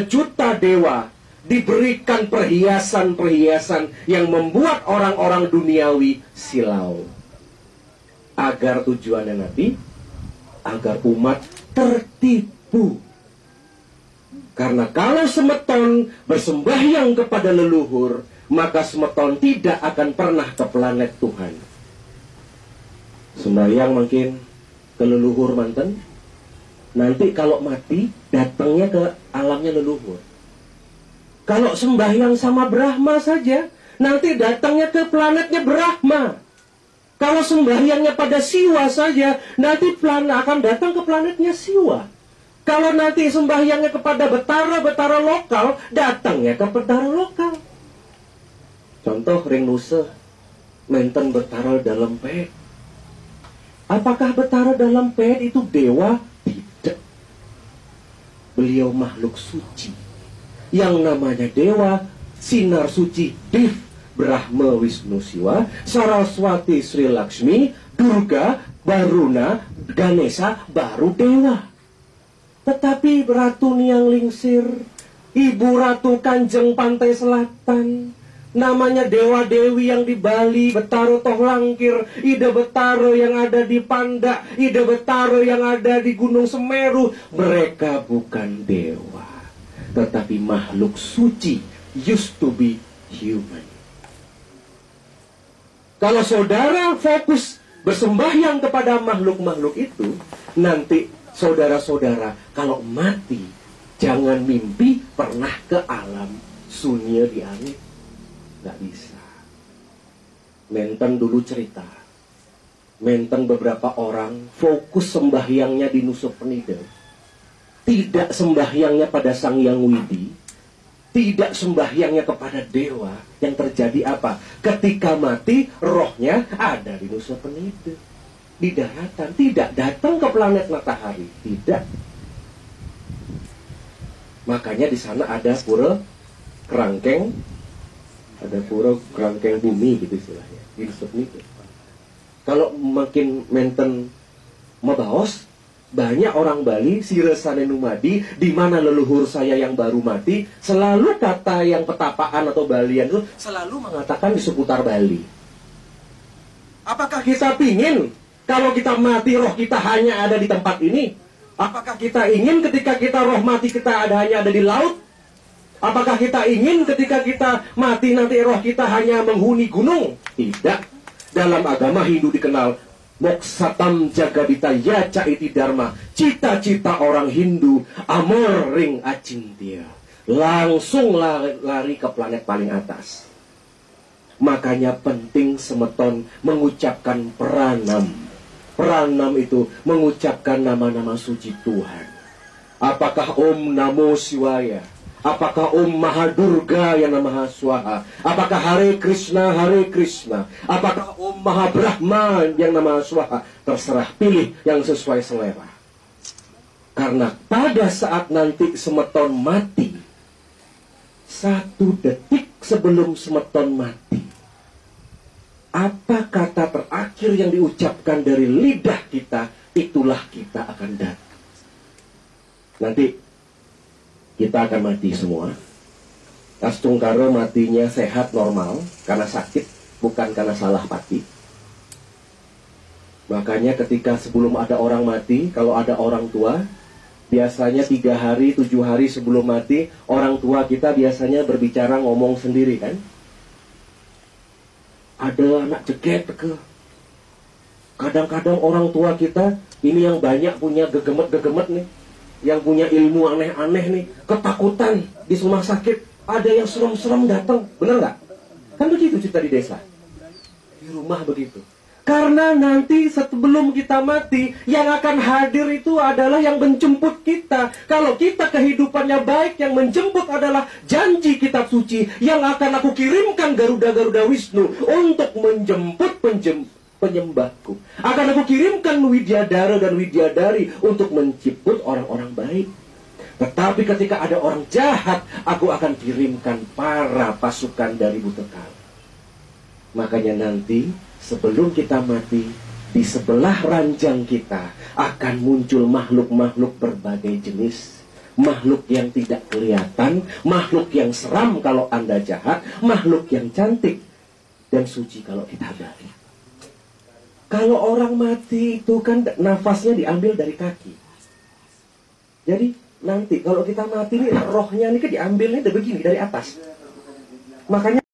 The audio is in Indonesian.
juta dewa diberikan perhiasan-perhiasan yang membuat orang-orang duniawi silau. Agar tujuannya nanti, agar umat tertipu. Karena kalau semeton bersembahyang kepada leluhur, maka semeton tidak akan pernah ke planet Tuhan. Sembahyang mungkin ke leluhur manten, nanti kalau mati datangnya ke alamnya leluhur. Kalau sembahyang sama Brahma saja, nanti datangnya ke planetnya Brahma. Kalau sembahyangnya pada Siwa saja, nanti akan datang ke planetnya Siwa. Kalau nanti sembahyangnya kepada betara-betara lokal, datangnya ke betara lokal. Contoh ring nusa, menten betara dalam pet. Apakah betara dalam pet itu dewa? Tidak. Beliau makhluk suci. Yang namanya dewa, sinar suci, Div, Brahma, Wisnu, Siwa, Saraswati, Sri Lakshmi, Durga, Varuna, Ganesha, baru dewa. Tetapi Ratu Niang Lingsir, Ibu Ratu Kanjeng Pantai Selatan, namanya dewa-dewi yang di Bali, Betaro Tohlangkir, Ida Betaro yang ada di Panda, Ida Betaro yang ada di Gunung Semeru, mereka bukan dewa, tetapi makhluk suci, used to be human. Kalau saudara fokus bersembahyang kepada makhluk-makhluk itu, nanti saudara-saudara kalau mati, jangan mimpi pernah ke alam sunya di angin. Nggak bisa. Menten dulu cerita, menten beberapa orang fokus sembahyangnya di Nusa Penida, tidak sembahyangnya pada Sang Hyang Widi, tidak sembahyangnya kepada dewa. Yang terjadi apa? Ketika mati, rohnya ada di Nusa Penida, di daratan, tidak datang ke planet matahari, tidak. Makanya di sana ada pura kerangkeng, ada pura kerangkeng bumi gitu istilahnya di Nusa Penida. Kalau makin menten mabaos, banyak orang Bali, Siresane Numadi, di mana leluhur saya yang baru mati, selalu kata yang petapaan atau Balian itu selalu mengatakan di seputar Bali. Apakah kita pingin kalau kita mati roh kita hanya ada di tempat ini? Apakah kita ingin ketika kita roh mati kita hanya ada di laut? Apakah kita ingin ketika kita mati nanti roh kita hanya menghuni gunung? Tidak. Dalam agama Hindu dikenal Moksatam Jagadita Yaca Iti Dharma. Cita-cita orang Hindu amor ring acintya. Langsung lari ke planet paling atas. Makanya penting semeton mengucapkan pranam. Pranam itu mengucapkan nama-nama suci Tuhan. Apakah Om Namo Shivaya? Apakah Om Mahadurga yang Namaha Swaha? Apakah Hare Krishna, Hare Krishna? Apakah Om Mahabrahma yang Namaha Swaha? Terserah, pilih yang sesuai selera. Karena pada saat nanti semeton mati, 1 detik sebelum semeton mati, apa kata terakhir yang diucapkan dari lidah kita, itulah kita akan datang. Nanti kita akan mati semua. Kastungkara matinya sehat normal, karena sakit, bukan karena salah pati. Makanya ketika sebelum ada orang mati, kalau ada orang tua, biasanya 3 hari, 7 hari sebelum mati, orang tua kita biasanya berbicara ngomong sendiri kan. Ada anak jeget ke. Kadang-kadang orang tua kita, ini yang banyak punya gegemet-gegemet nih, yang punya ilmu aneh-aneh nih, ketakutan di rumah sakit, ada yang serem-serem datang, benar nggak? Kan begitu cerita di desa, di rumah begitu. Karena nanti sebelum kita mati, yang akan hadir itu adalah yang menjemput kita. Kalau kita kehidupannya baik, yang menjemput adalah janji kitab suci, yang akan aku kirimkan Garuda-Garuda Wisnu untuk menjemput penyembahku. Akan aku kirimkan Widyadara dan Widyadari untuk menjemput orang-orang baik. Tetapi ketika ada orang jahat, aku akan kirimkan para pasukan dari Butekal. Makanya nanti sebelum kita mati, di sebelah ranjang kita akan muncul makhluk-makhluk berbagai jenis. makhluk yang tidak kelihatan, makhluk yang seram kalau Anda jahat, makhluk yang cantik dan suci kalau kita baik. Kalau orang mati itu kan nafasnya diambil dari kaki. Jadi nanti kalau kita mati nih rohnya ini kan diambilnya dari begini, dari atas. Makanya